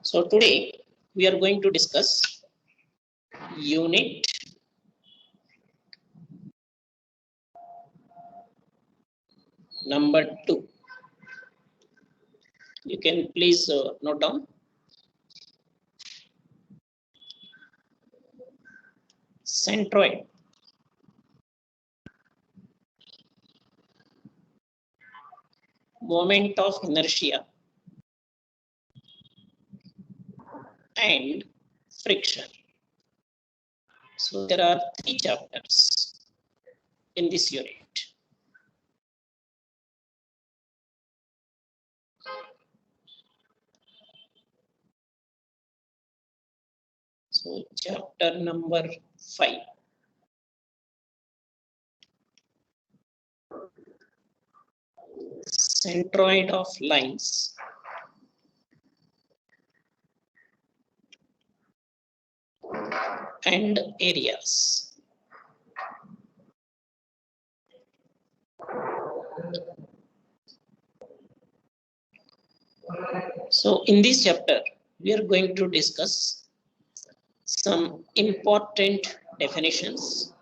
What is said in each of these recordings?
So today we are going to discuss unit number 2. You can please note down. Centroid. Moment of inertia and friction. So there are 3 chapters in this unit. So chapter number 5. Centroid of lines and areas. So in this chapter, we are going to discuss some important definitions.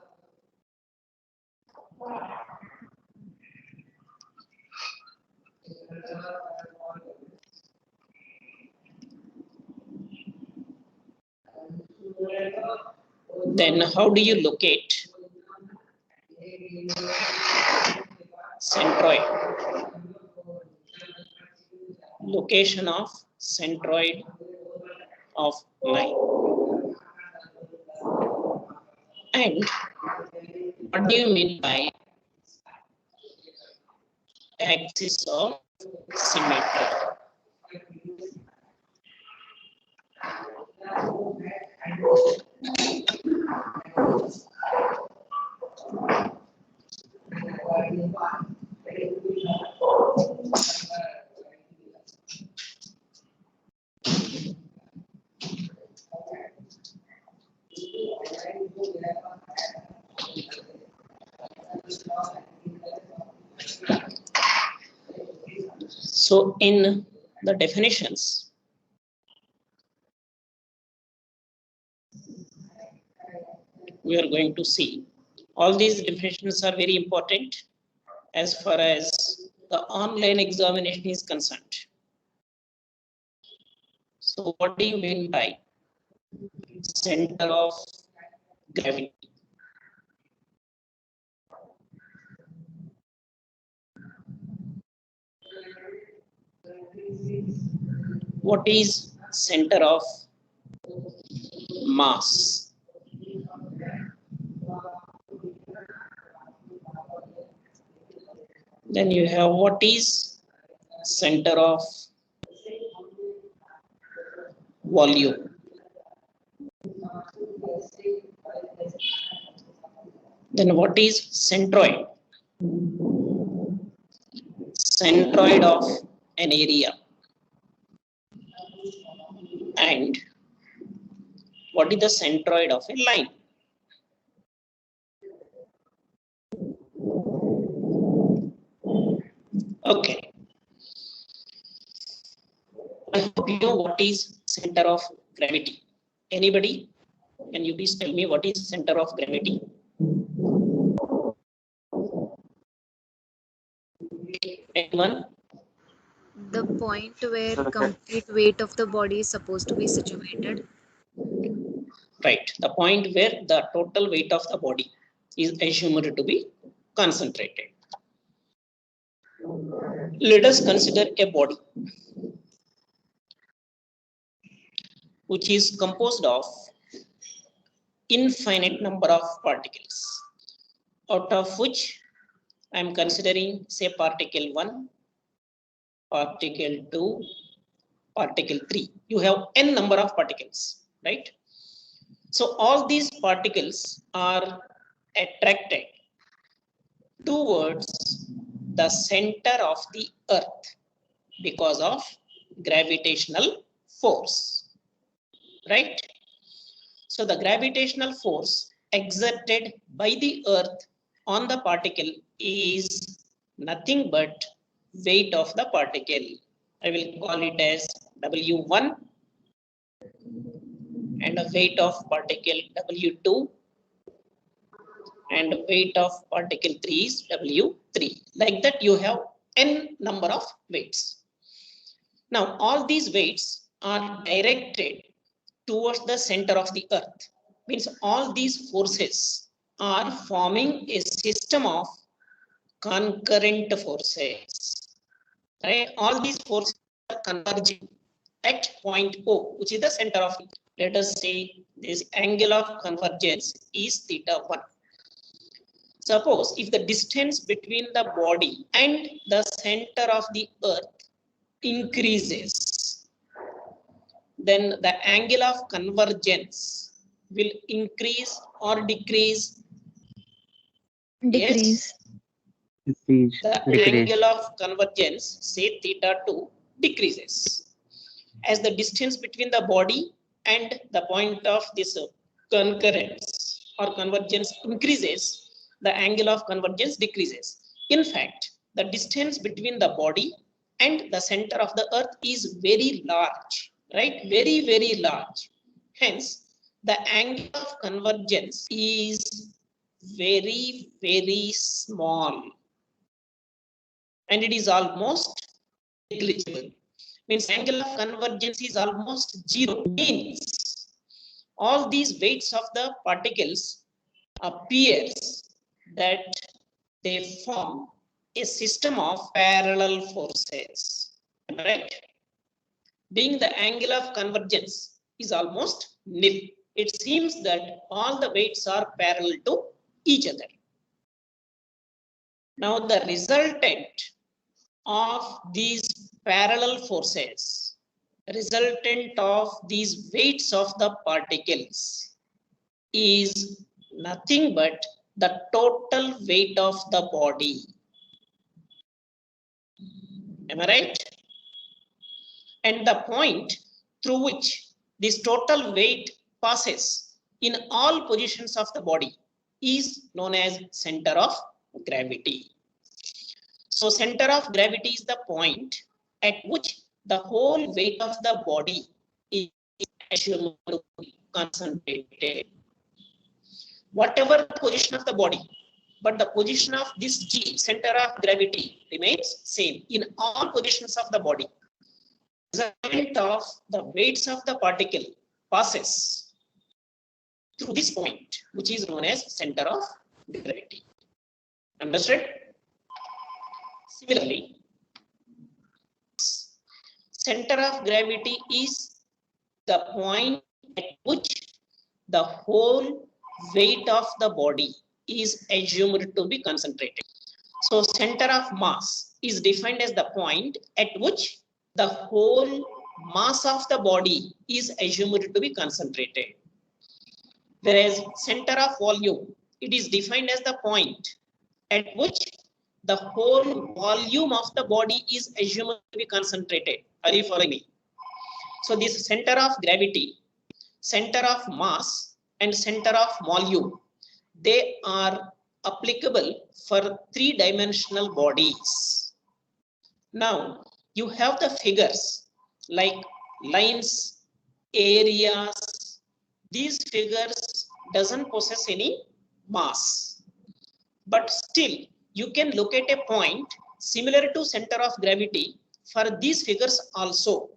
Then how do you locate centroid? Location of centroid of line. And what do you mean by axis of symmetry? So in the definitions, we are going to see all these definitions are very important as far as the online examination is concerned. So what do you mean by center of gravity? What is center of mass? Then you have what is center of volume? Then what is centroid? Centroid of an area. And what is the centroid of a line? Okay. I hope you know what is center of gravity. Anybody? Can you please tell me what is center of gravity? Anyone? The point where complete weight of the body is supposed to be situated. Right. The point where the total weight of the body is assumed to be concentrated. Let us consider a body which is composed of infinite number of particles, out of which I am considering say particle 1, particle 2, particle 3. You have n number of particles, right? So all these particles are attracted towards the center of the earth because of gravitational force, right? So the gravitational force exerted by the earth on the particle is nothing but weight of the particle. I will call it as W1 and a weight of particle W2 and weight of particle 3 is W3. Like that you have n number of weights. Now all these weights are directed towards the center of the earth. Means all these forces are forming a system of concurrent forces. Right? All these forces are converging at point O, which is the center of it. Let us say this angle of convergence is theta 1. Suppose if the distance between the body and the center of the earth increases, then the angle of convergence will increase or decrease. Decrease. Decrease. The Decrease. angle of convergence, say theta 2, decreases. As the distance between the body and the point of this concurrence or convergence increases, the angle of convergence decreases. In fact, the distance between the body and the center of the earth is very large, right? Very, very large. Hence, the angle of convergence is very, very small. And it is almost negligible. Means angle of convergence is almost zero. Means all these weights of the particles appears that they form a system of parallel forces. Right? Being the angle of convergence is almost nil. It seems that all the weights are parallel to each other. Now the resultant of these parallel forces, resultant of these weights of the particles is nothing but the total weight of the body. Am I right? And the point through which this total weight passes in all positions of the body is known as center of gravity. So center of gravity is the point at which the whole weight of the body is assumed to be concentrated. Whatever the position of the body, but the position of this G, center of gravity, remains same in all positions of the body. The result of the weights of the particle passes through this point, which is known as center of gravity. Understood? Similarly, center of gravity is the point at which the whole weight of the body is assumed to be concentrated. So center of mass is defined as the point at which the whole mass of the body is assumed to be concentrated. Whereas center of volume, it is defined as the point at which the whole volume of the body is assumed to be concentrated. Are you following me? So this center of gravity, center of mass, and center of volume, they are applicable for three-dimensional bodies. Now, you have the figures like lines, areas. These figures doesn't possess any mass. But still, you can locate a point similar to center of gravity for these figures also,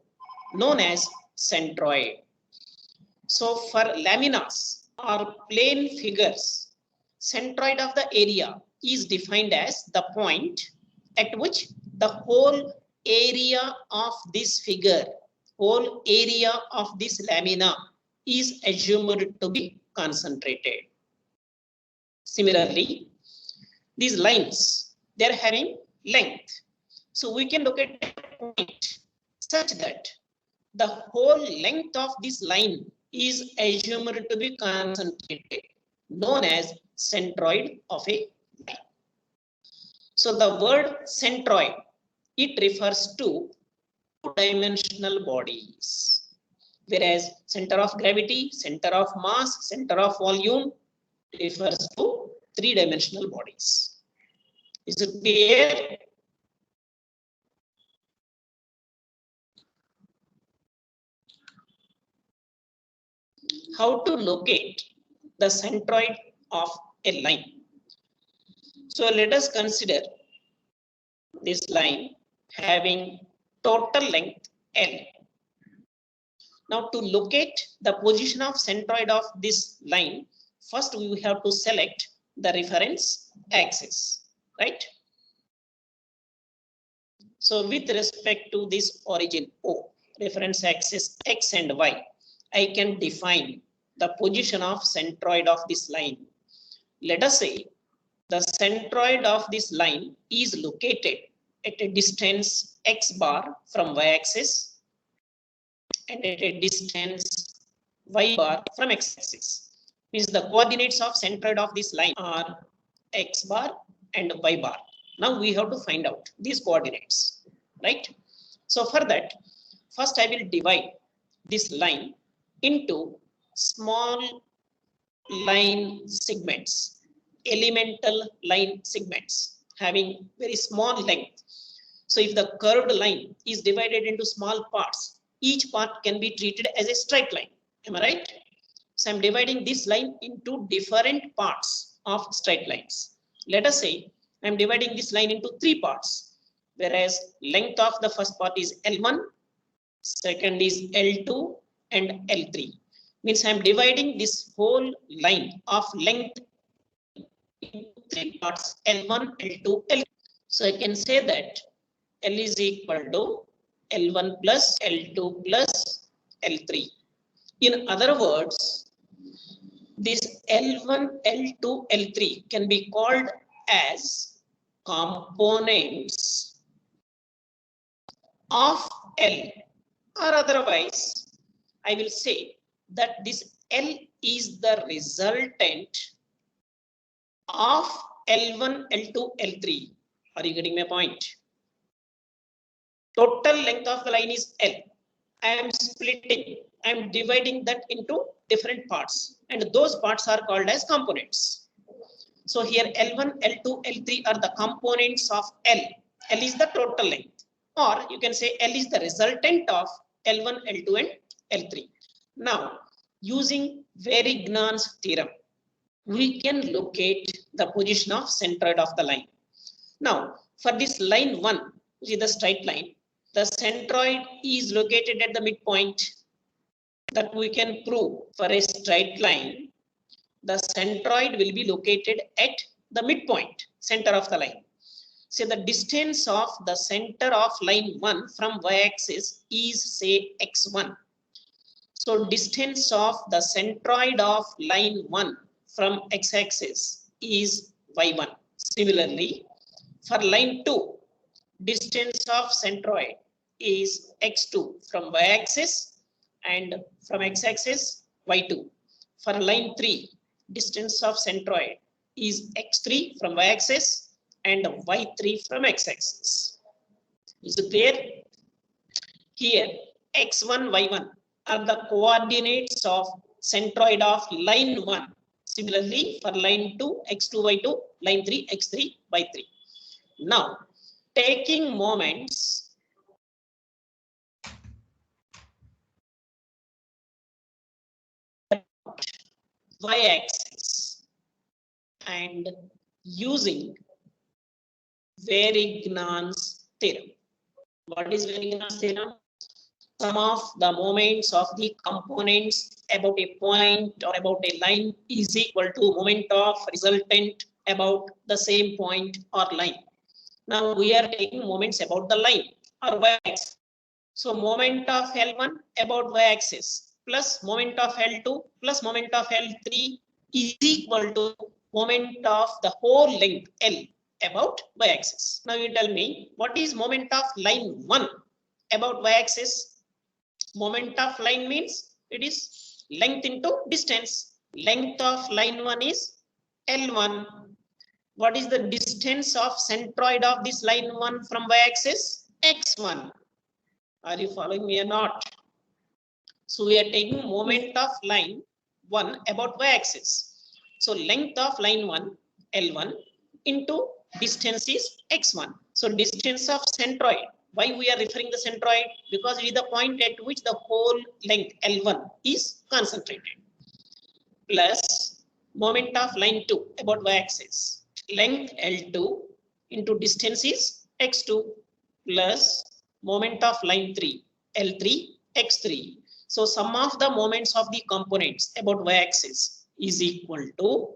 known as centroid. So for laminas or plane figures, centroid of the area is defined as the point at which the whole area of this figure, whole area of this lamina is assumed to be concentrated. Similarly, these lines, they're having length. So we can look at a point such that the whole length of this line is assumed to be concentrated, known as centroid of a line. So the word centroid, it refers to two-dimensional bodies, whereas center of gravity, center of mass, center of volume refers to three-dimensional bodies. Is it clear? how to locate the centroid of a line. So let us consider this line having total length L. Now to locate the position of centroid of this line, first we have to select the reference axis, right? So with respect to this origin O, reference axis X and Y, I can define the position of centroid of this line. Let us say the centroid of this line is located at a distance X bar from Y axis and at a distance Y bar from X axis. Means the coordinates of centroid of this line are X bar and Y bar. Now we have to find out these coordinates, right? So for that, first I will divide this line into small line segments, elemental line segments having very small length. So if the curved line is divided into small parts, each part can be treated as a straight line. Am I right? So I'm dividing this line into different parts of straight lines. Let us say I'm dividing this line into 3 parts, whereas length of the first part is L1, second is L2 and L3. Means I'm dividing this whole line of length into 3 parts, L1, L2, L3. So I can say that L is equal to L1 plus L2 plus L3. In other words, this L1, L2, L3 can be called as components of L, or otherwise I will say that this L is the resultant of L1, L2, L3. Are you getting my point? Total length of the line is L. I am splitting, I am dividing that into different parts, and those parts are called as components. So here L1, L2, L3 are the components of L. L is the total length, or you can say L is the resultant of L1, L2 and L3. Now, using Varignon's theorem, we can locate the position of centroid of the line. Now, for this line 1, which is the straight line, the centroid is located at the midpoint. That we can prove for a straight line. The centroid will be located at the midpoint, center of the line. So the distance of the center of line 1 from y-axis is say x1. So distance of the centroid of line 1 from x-axis is y1. Similarly, for line 2, distance of centroid is x2 from y-axis and from x-axis y2. For line 3, distance of centroid is x3 from y-axis and y3 from x-axis. Is it clear? Here x1, y1 are the coordinates of centroid of line 1. Similarly, for line 2, x2, y2, line 3, x3, y3. Now, taking moments y-axis and using Varignon's theorem. What is Varignon's theorem? Sum of the moments of the components about a point or about a line is equal to moment of resultant about the same point or line. Now we are taking moments about the line or y-axis. So moment of L1 about y-axis plus moment of L2 plus moment of L3 is equal to moment of the whole length L about y-axis. Now you tell me, what is moment of line 1 about y-axis? Moment of line means it is length into distance. Length of line 1 is L1. What is the distance of centroid of this line 1 from y-axis? X1. Are you following me or not? So we are taking moment of line 1 about y-axis. So length of line 1, L1 into distance is x1. So distance of centroid. Why we are referring the centroid? Because it is the point at which the whole length L1 is concentrated. plus moment of line 2 about y-axis. Length L2 into distance is x2 plus moment of line 3 L3 x3. So sum of the moments of the components about y-axis is equal to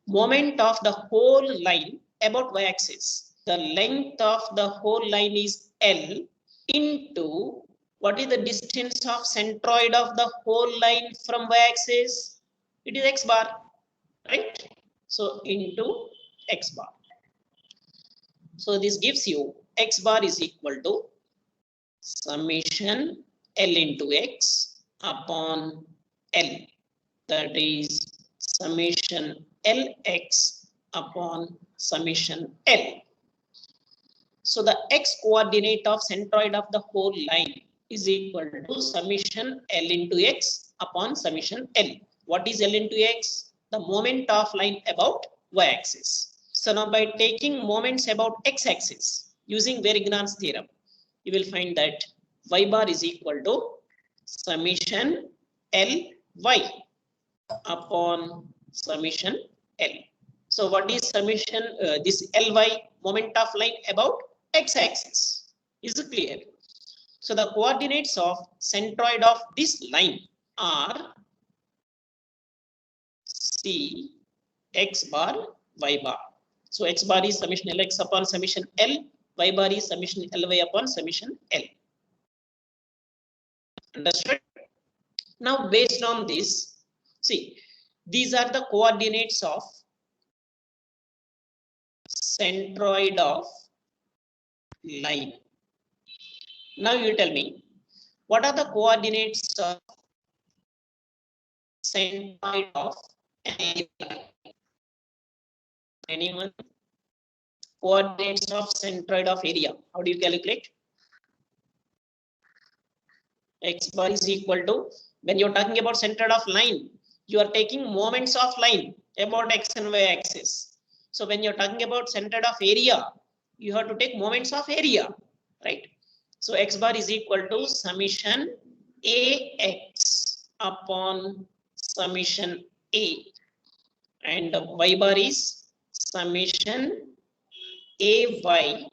moment of the whole line about y-axis. The length of the whole line is L into what is the distance of centroid of the whole line from y-axis? It is x bar, right? So into x bar. So this gives you x bar is equal to summation L into x upon L. That is summation Lx upon summation L. So the x coordinate of centroid of the whole line is equal to summation L into x upon summation L. What is L into x? The moment of line about y-axis. So now by taking moments about x-axis using Varignon's theorem, you will find that y bar is equal to summation Ly upon summation L. So what is summation this Ly moment of line about x-axis? Is it clear? So the coordinates of centroid of this line are C x bar y bar. So x bar is summation Lx upon summation L, y bar is summation Ly upon summation L. Understood? Now based on this, see, these are the coordinates of centroid of line. Now you tell me, what are the coordinates of centroid of any line? Anyone? Coordinates of centroid of area. How do you calculate? X bar is equal to, when you're talking about centroid of line, you are taking moments of line about x and y axis. So when you're talking about centroid of area, you have to take moments of area, right? So x bar is equal to summation ax upon summation a, and y bar is summation ay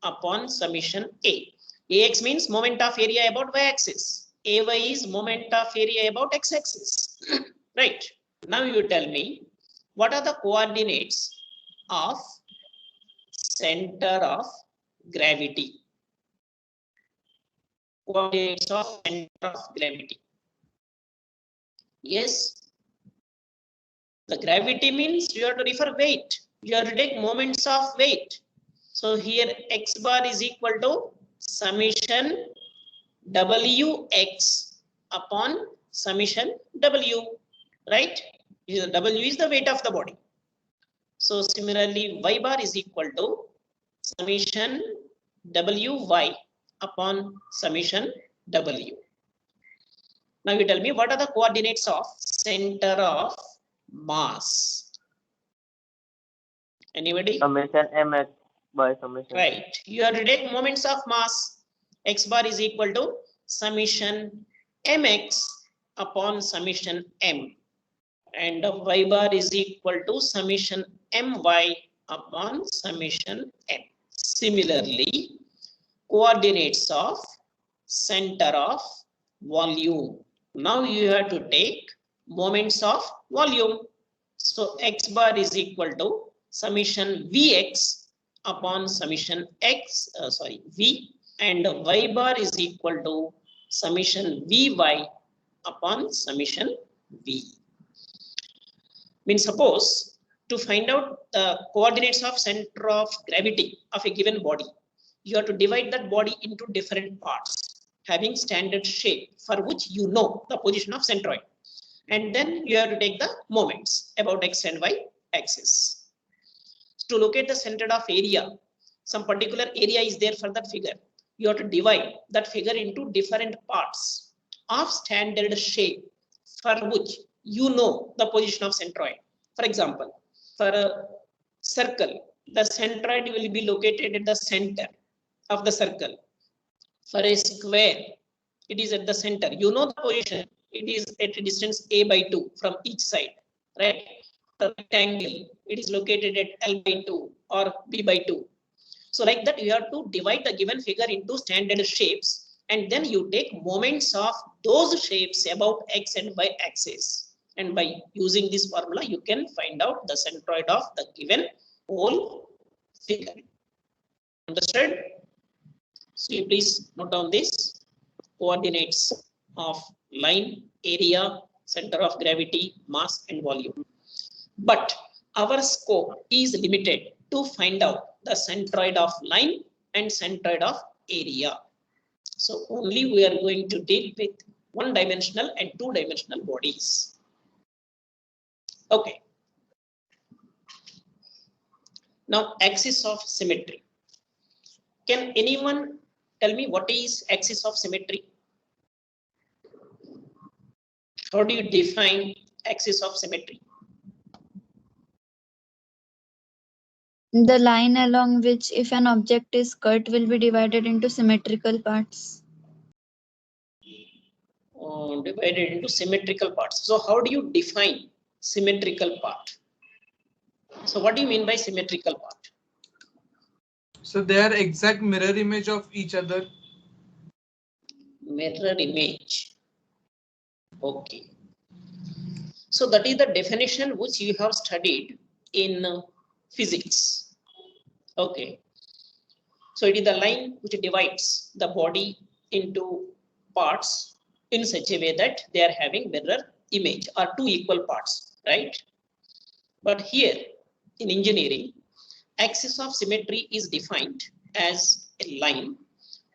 upon summation a. Ax means moment of area about y-axis. Ay is moment of area about x-axis. Right. Now you tell me, what are the coordinates of center of gravity? Coordinates of center of gravity. Yes. The gravity means you have to refer weight. You have to take moments of weight. So here x bar is equal to summation wx upon summation w, right? W is the weight of the body. So similarly, y bar is equal to summation wy upon summation w. Now you tell me, what are the coordinates of center of mass? Anybody? Summation mx by summation. Right. You have to take moments of mass. X bar is equal to summation mx upon summation m, and y bar is equal to summation my upon summation m. Similarly, coordinates of center of volume. Now you have to take moments of volume. So x bar is equal to summation vx upon summation v, and y bar is equal to summation vy upon summation v. Means suppose to find out the coordinates of center of gravity of a given body, you have to divide that body into different parts having standard shape for which you know the position of centroid, and then you have to take the moments about x and y axis. To locate the center of area, some particular area is there for that figure. You have to divide that figure into different parts of standard shape for which you know the position of centroid. For example, for a circle, the centroid will be located at the center of the circle. For a square, it is at the center. You know the position it is at a distance a by 2 from each side, right? The rectangle, it is located at L by 2 or B by 2. So like that, you have to divide the given figure into standard shapes, and then you take moments of those shapes about x and y axis. And by using this formula, you can find out the centroid of the given whole figure. Understood? So you please note down this coordinates of line, area, center of gravity, mass, and volume. But our scope is limited to find out the centroid of line and centroid of area. So only we are going to deal with one-dimensional and two-dimensional bodies. Okay. Now, axis of symmetry. Can anyone tell me what is axis of symmetry? How do you define axis of symmetry? The line along which, if an object is cut, will be divided into symmetrical parts. Divided into symmetrical parts. So how do you define symmetrical part? So what do you mean by symmetrical part? So they are exact mirror image of each other. Mirror image. Okay. So that is the definition which you have studied in physics. Okay. So it is the line which divides the body into parts in such a way that they are having mirror image or two equal parts, right? But here in engineering, axis of symmetry is defined as a line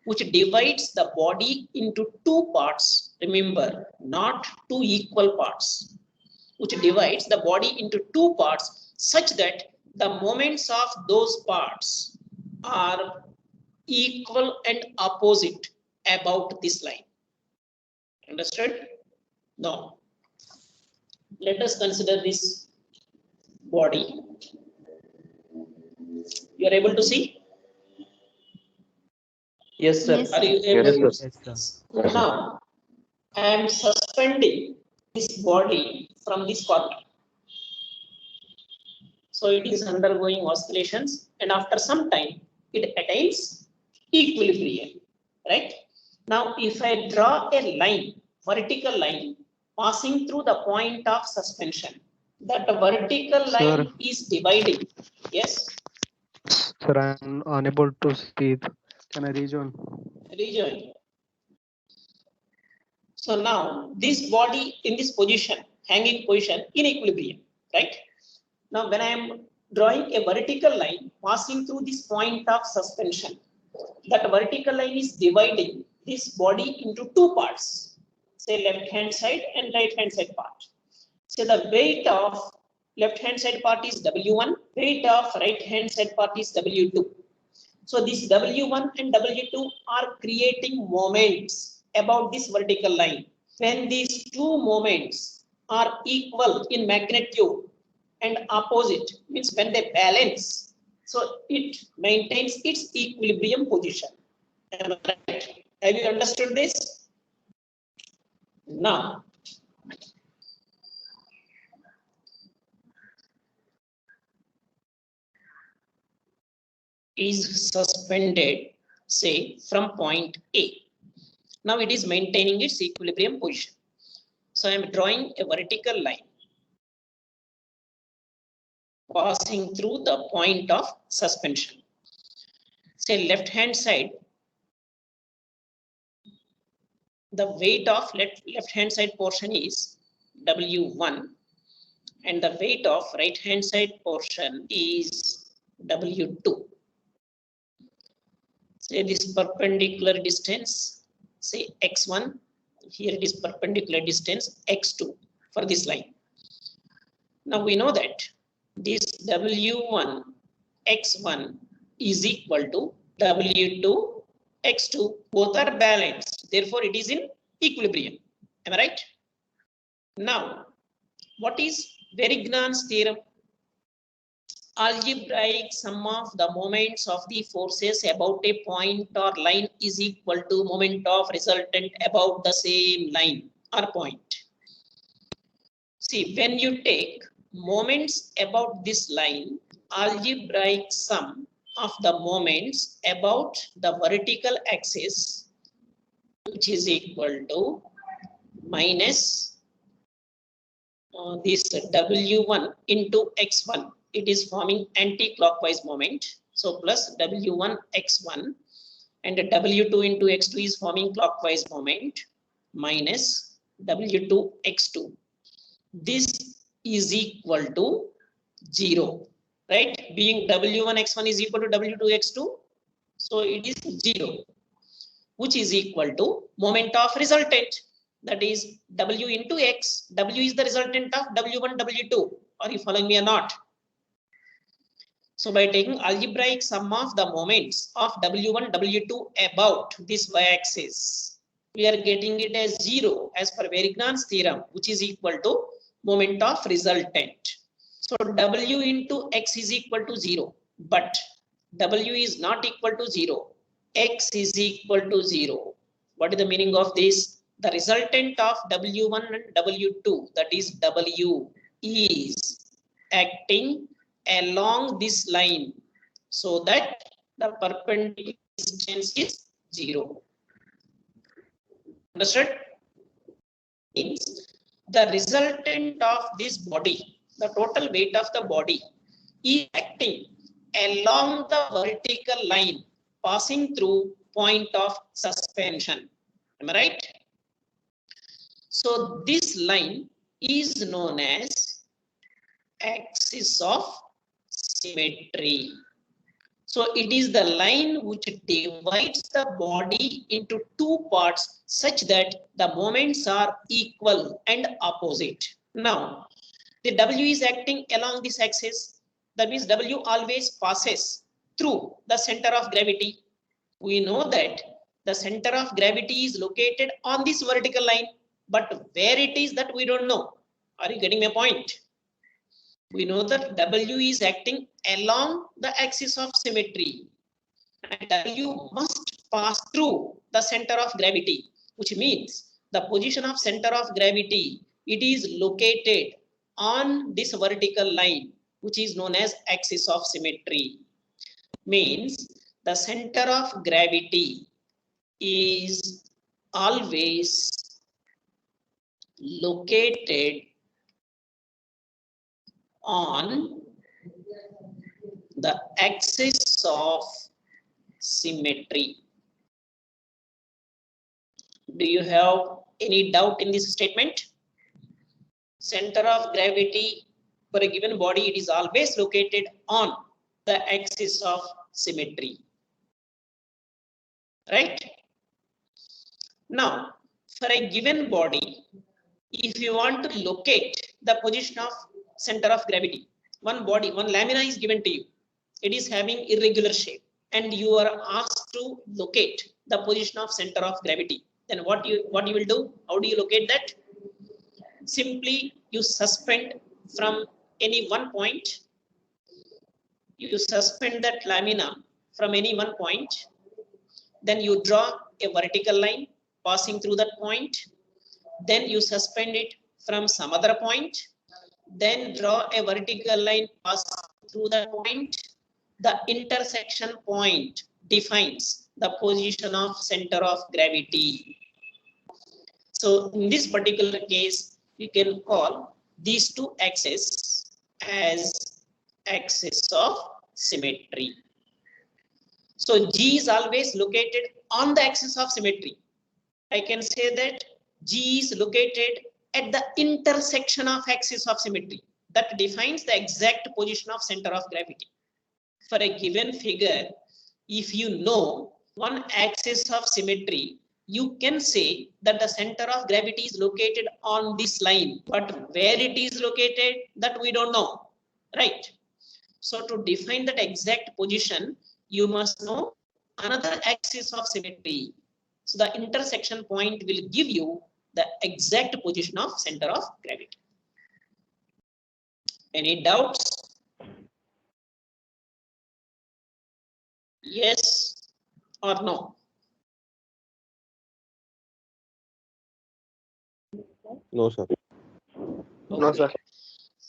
which divides the body into two parts. Remember, not two equal parts, which divides the body into two parts such that the moments of those parts are equal and opposite about this line. Understood? Now, let us consider this body. You are able to see? Yes, sir. Yes, Are you able to Yes, see? Now, I am suspending this body from this corner. So it is undergoing oscillations, and after some time, it attains equilibrium, right? Now, if I draw a line, vertical line, passing through the point of suspension, that vertical line is dividing. Yes? Sir, I'm unable to see it. Can I rejoin? Rejoin. So now this body in this position, hanging position, in equilibrium, right? Now when I am drawing a vertical line passing through this point of suspension, that vertical line is dividing this body into two parts, say left hand side and right hand side part. So the weight of left hand side part is W1, weight of right hand side part is W2. So this W1 and W2 are creating moments about this vertical line. When these two moments are equal in magnitude and opposite, means when they balance, so it maintains its equilibrium position. Am I right? Have you understood this? Now, is suspended, say, from point A. Now it is maintaining its equilibrium position. So I am drawing a vertical line passing through the point of suspension. Say left hand side, the weight of left hand side portion is W1, and the weight of right hand side portion is W2. Say this perpendicular distance, say x1, here it is perpendicular distance x2 for this line. Now we know that this W1 x1 is equal to W2 x2, both are balanced, therefore it is in equilibrium. Am I right? Now, what is Varignon's theorem? Algebraic sum of the moments of the forces about a point or line is equal to moment of resultant about the same line. or point. See, when you take moments about this line, algebraic sum of the moments about the vertical axis, which is equal to minus this W1 into X1. It is forming anti-clockwise moment. So plus W1 X1 and W2 into X2 is forming clockwise moment minus W2 X2. This is equal to 0, right? Being W1 X1 is equal to W2 X2. So it is 0, which is equal to moment of resultant. That is W into X. W is the resultant of W1, W2. Are you following me or not? So by taking algebraic sum of the moments of W1, W2 about this y-axis, we are getting it as 0 as per Varignon's theorem, which is equal to moment of resultant. So W into X is equal to 0, but W is not equal to 0. X is equal to 0. What is the meaning of this? The resultant of W1 and W2, that is W, is acting along this line so that the perpendicular distance is 0. Understood? Means the resultant of this body, the total weight of the body, is acting along the vertical line passing through point of suspension. Am I right? So this line is known as axis of symmetry. So it is the line which divides the body into two parts such that the moments are equal and opposite. Now, the W is acting along this axis. That means W always passes through the center of gravity. We know that the center of gravity is located on this vertical line, but where it is that we don't know. Are you getting my point? We know that W is acting along the axis of symmetry, and W must pass through the center of gravity, which means the position of center of gravity, it is located on this vertical line, which is known as axis of symmetry. Means the center of gravity is always located on the axis of symmetry. Do you have any doubt in this statement? Center of gravity for a given body, it is always located on the axis of symmetry. Right? Now, for a given body, if you want to locate the position of center of gravity, one lamina is given to you. It is having irregular shape, and you are asked to locate the position of center of gravity. Then what you will do? How do you locate that? Simply you suspend from any one point. You suspend that lamina from any one point. Then you draw a vertical line passing through that point. Then you suspend it from some other point. Then draw a vertical line passing through that point. The intersection point defines the position of center of gravity. So in this particular case, you can call these two axes as axis of symmetry. So G is always located on the axis of symmetry. I can say that G is located at the intersection of axis of symmetry. That defines the exact position of center of gravity. For a given figure, if you know one axis of symmetry, you can say that the center of gravity is located on this line, but where it is located, that we don't know, right? So to define that exact position, you must know another axis of symmetry. So the intersection point will give you the exact position of center of gravity. Any doubts? Yes or no? No, sir. No, sir.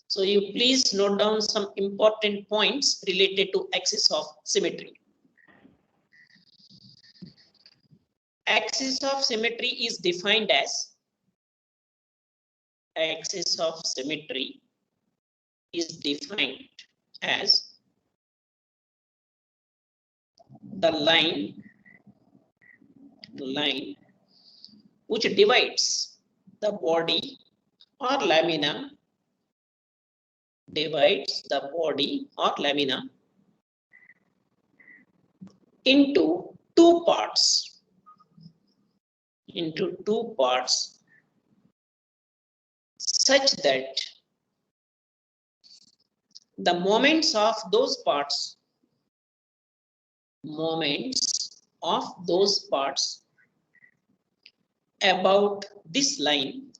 So you please note down some important points related to axis of symmetry. Axis of symmetry is defined as the line which divides the body or lamina into two parts such that the moments of those parts about this line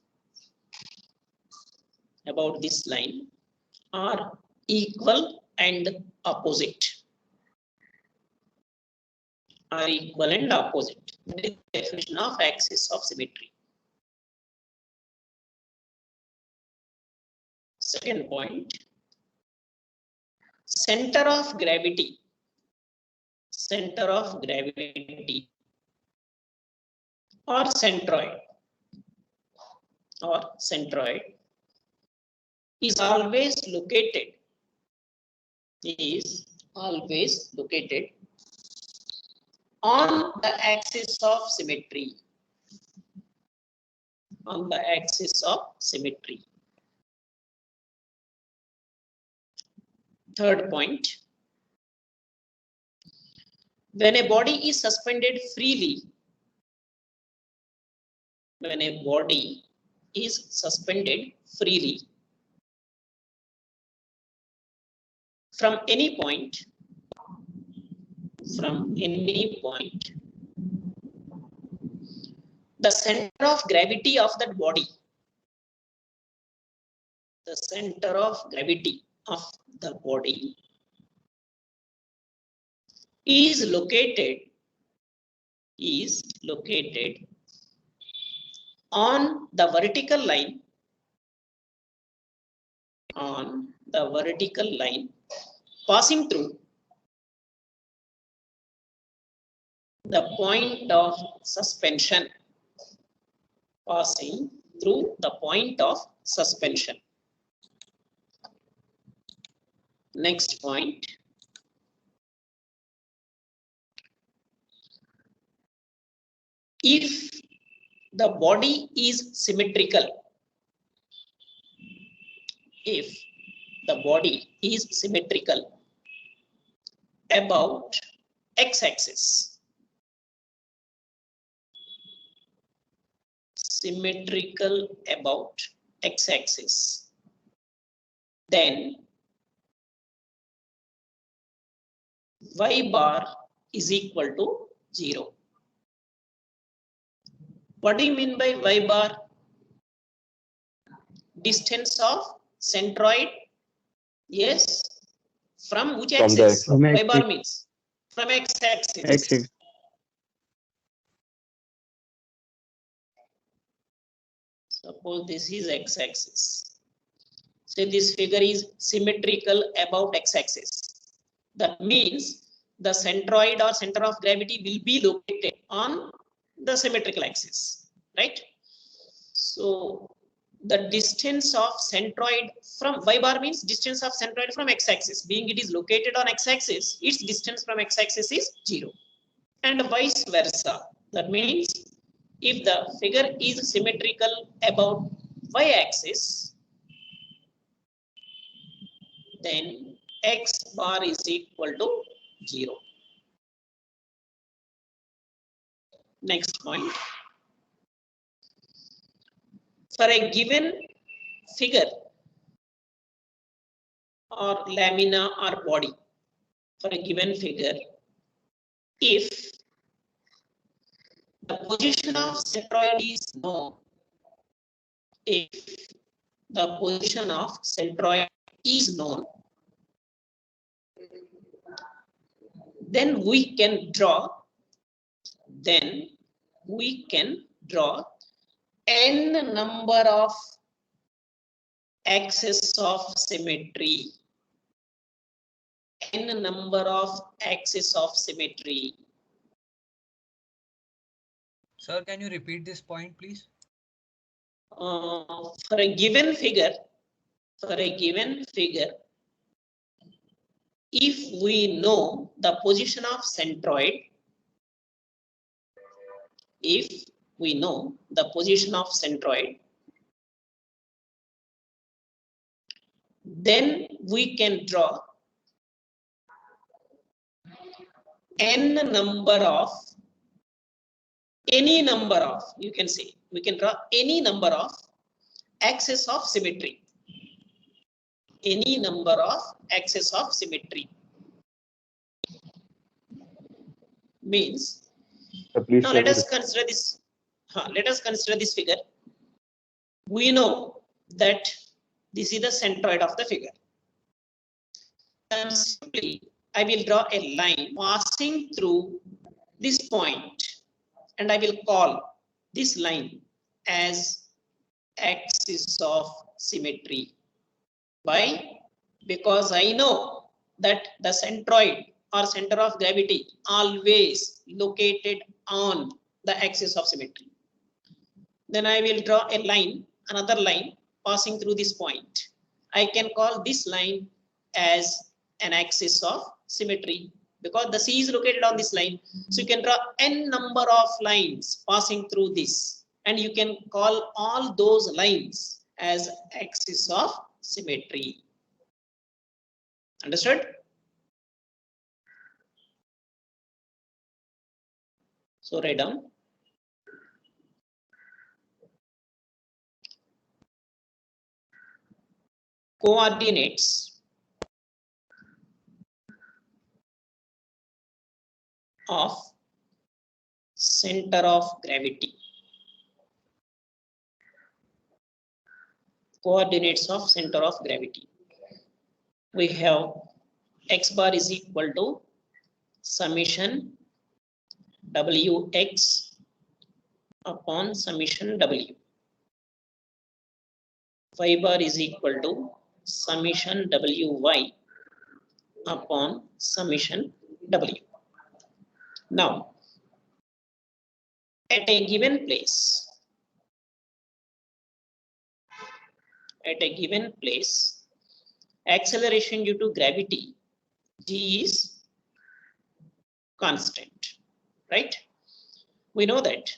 are equal and opposite. That is the definition of axis of symmetry. Second point, center of gravity or centroid is always located on the axis of symmetry. Third point, when a body is suspended freely from any point, the center of gravity of that body is located on the vertical line passing through the point of suspension. Next point, if the body is symmetrical, about x-axis, then y bar is equal to 0. What do you mean by y bar? Distance of centroid, yes, from which From the axis? axis. Y bar means from x-axis. Suppose this is x-axis. Say this figure is symmetrical about x-axis. That means the centroid or center of gravity will be located on the symmetrical axis, right? So the distance of centroid from y bar means distance of centroid from x-axis. Being it is located on x-axis, its distance from x-axis is 0, and vice versa. That means if the figure is symmetrical about y-axis, then x bar is equal to 0. Next point, for a given figure or lamina or body, if the position of centroid is known, then we can draw n number of axes of symmetry. N number of axes of symmetry. Sir, can you repeat this point, please? For a given figure, if we know the position of centroid, then we can draw n number of, any number of, you can say, we can draw any number of axes of symmetry. Any number of axes of symmetry. Means, Please now tell let us me. consider this. Let us consider this figure. We know that this is the centroid of the figure. And simply, I will draw a line passing through this point, and I will call this line as axis of symmetry. Why? Because I know that the centroid or center of gravity always located on the axis of symmetry. Then I will draw a line, another line passing through this point. I can call this line as an axis of symmetry because the C is located on this line. So you can draw n number of lines passing through this, and you can call all those lines as axis of symmetry. Understood? So write down. Coordinates of center of gravity. Coordinates of center of gravity. We have x bar is equal to summation wx upon summation w. Y bar is equal to summation wy upon summation w. Now, at a given place, acceleration due to gravity g is constant, right? We know that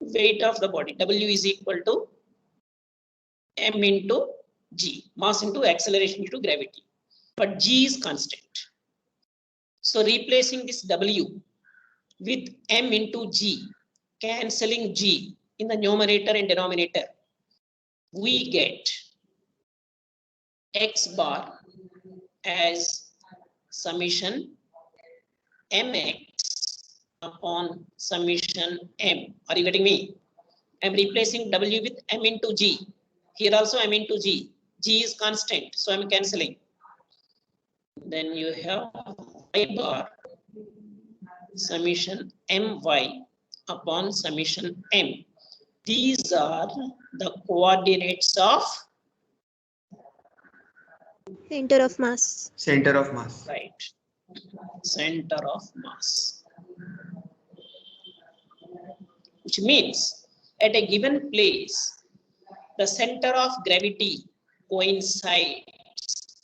weight of the body w is equal to m into g, mass into acceleration due to gravity, but g is constant. So replacing this w with m into g, cancelling g in the numerator and denominator, we get x bar as summation mx upon summation m. Are you getting me? I'm replacing w with m into g. Here also m into g. G is constant, so I'm cancelling. Then you have y bar summation my upon summation m. These are the coordinates of Center of mass. Center of mass. right, center of mass. Which means at a given place, the center of gravity coincides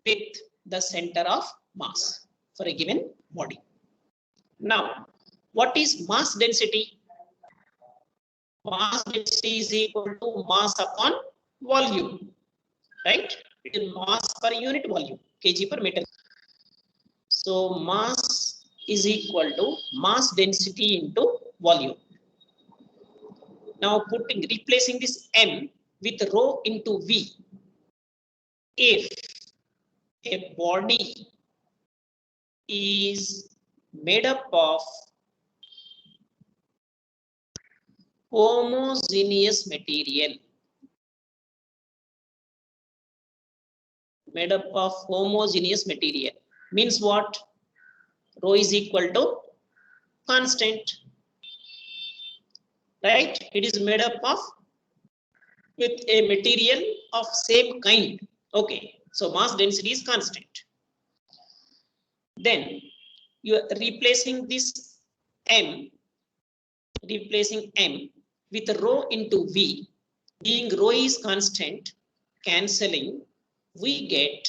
with the center of mass for a given body. Now, what is mass density? Mass density is equal to mass upon volume, right? It is mass per unit volume, kg per meter. So mass is equal to mass density into volume. Now replacing this m with rho into v. If a body is made up of homogeneous material, means what? Rho is equal to constant, right? It is made up of with a material of same kind. Okay, so mass density is constant. Then you are replacing this m, with rho into v. Being rho is constant, cancelling, we get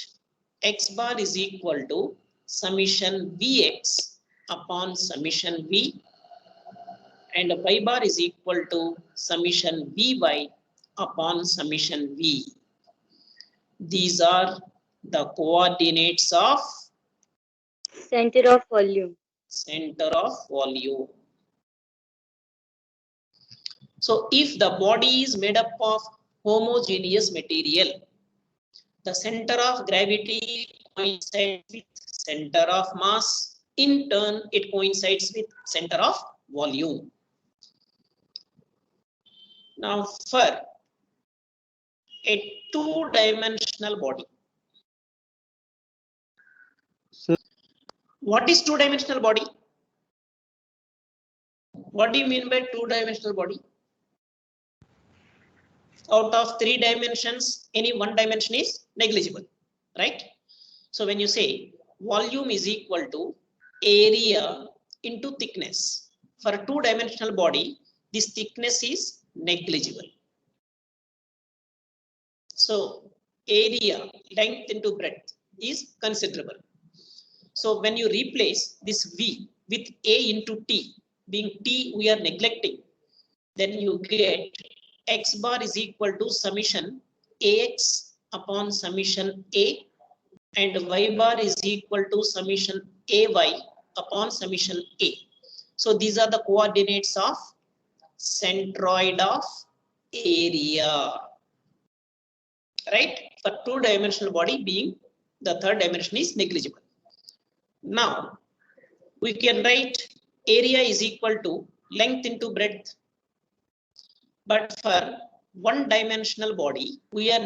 x bar is equal to summation vx upon summation v, and y bar is equal to summation vy upon summation v. These are the coordinates of Center of volume. center of volume. So if the body is made up of homogeneous material, the center of gravity coincides with center of mass. In turn, it coincides with center of volume. Now, for a two-dimensional body, Sir, what is two-dimensional body? What do you mean by two-dimensional body? Out of 3 dimensions, any one dimension is negligible, right? So when you say volume is equal to area into thickness, for a two-dimensional body, this thickness is negligible. So area, length into breadth is considerable. So when you replace this V with A into T, being T we are neglecting, then you get x bar is equal to summation ax upon summation a, and y bar is equal to summation ay upon summation a. So these are the coordinates of centroid of area, right? For two-dimensional body, being the third dimension is negligible. Now we can write area is equal to length into breadth. But for one-dimensional body, we are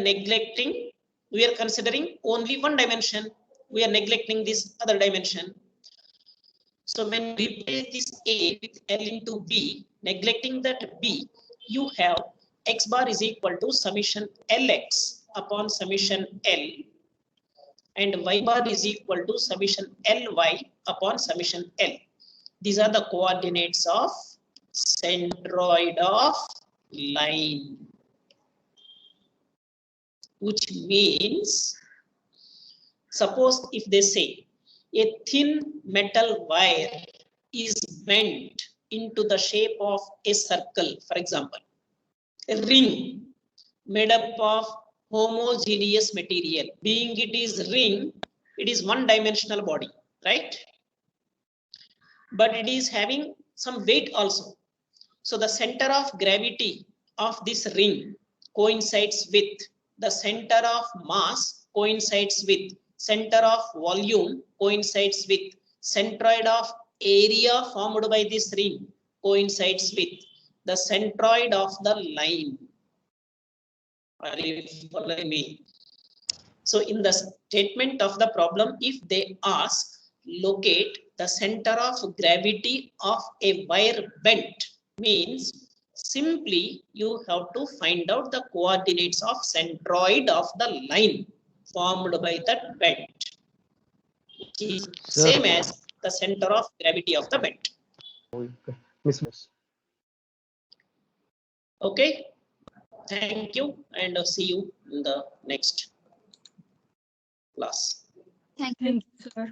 considering only one dimension. We are neglecting this other dimension. So when we replace this A with L into B, neglecting that B, you have x bar is equal to summation Lx upon summation L, and y bar is equal to summation Ly upon summation L. These are the coordinates of centroid of line, which means, suppose if they say a thin metal wire is bent into the shape of a circle, for example, a ring made up of homogeneous material, being it is ring, it is one-dimensional body, right? But it is having some weight also. So the center of gravity of this ring coincides with the center of mass, coincides with center of volume, coincides with centroid of area formed by this ring, coincides with the centroid of the line. Are you following me? So in the statement of the problem, if they ask locate the center of gravity of a wire bent, means simply you have to find out the coordinates of centroid of the line formed by that bent, which is Sir. same as the center of gravity of the bent. Miss. Okay, thank you, and see you in the next class. Thank you, sir.